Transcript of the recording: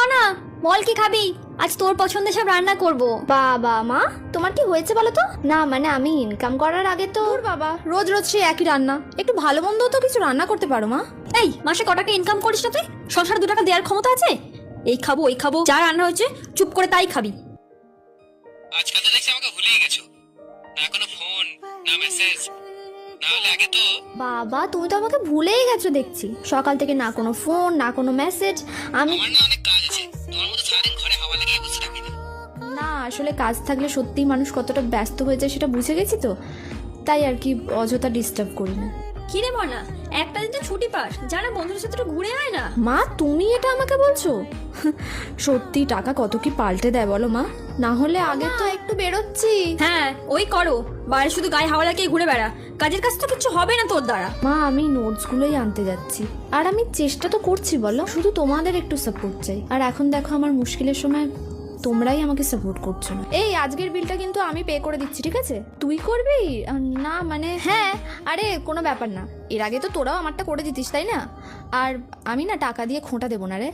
মনা, বল কি খাবি? আজ তোর পছন্দের সব রান্না করব। বাবা মা, তোমার কি হয়েছে বলো তো? না মানে আমি ইনকাম করার আগে তো বাবা রোজ রোজ সেই একই রান্না, একটু ভালো মন্দ তো কিছু রান্না করতে পারো মা। এই মাসে ক টাকা ইনকাম করিস না তুই? সংসার 2 টাকা দেওয়ার ক্ষমতা আছে? এই খাবো ওই খাবো, যা রান্না হয়েছে চুপ করে তাই খাবি। আজকাল তো দেখছি আমাকে ভুলেই গেছো, না কোনো ফোন না মেসেজ, না হলে আগে তো। বাবা তুমি তো আমাকে ভুলেই গেছো দেখছি, সকাল থেকে না কোনো ফোন না কোনো মেসেজ। আমি আমার না অনেক কাজ আছে, তোমার মতো সারাদিন ঘরে হাওয়া লাগিয়ে বসে থাকি না। না আসলে কাজ থাকলে সত্যিই মানুষ কতটা ব্যস্ত হয়ে যায় সেটা বুঝে গেছি তো, তাই আর কি অযথা ডিস্টার্ব করি না। কি রে মনা, একটা দিন তো ছুটি পাস, জানা বন্ধুদের সাথে একটু ঘুরে আয় না। মা তুমি এটা আমাকে বলছো? সত্যি টাকা কত কি পাল্টে দেয় বলো মা, না হলে আগে তো একটু বেরোচ্ছি। হ্যাঁ ওই করো, বাইরে শুধু গায়ে হাওয়া লাগিয়ে ঘুরে বেড়া, কাজের কাজ তো কিছু হবে না তোর দ্বারা। মা আমি নোটসগুলোই আনতে যাচ্ছি, আর আমি চেষ্টা তো করছি বলো, শুধু তোমাদের একটু সাপোর্ট চাই। আর এখন দেখো আমার মুশকিলের সময় তোমরাই আমাকে সাপোর্ট করছো না। এই আজকের বিলটা কিন্তু আমি পে করে দিচ্ছি, ঠিক আছে? তুই করবি? না মানে হ্যাঁ, আরে কোনো ব্যাপার না, এর আগে তো তোরাও আমারটা করে দিতিস তাই না? আর আমি না টাকা দিয়ে খোঁটা দেবো না রে।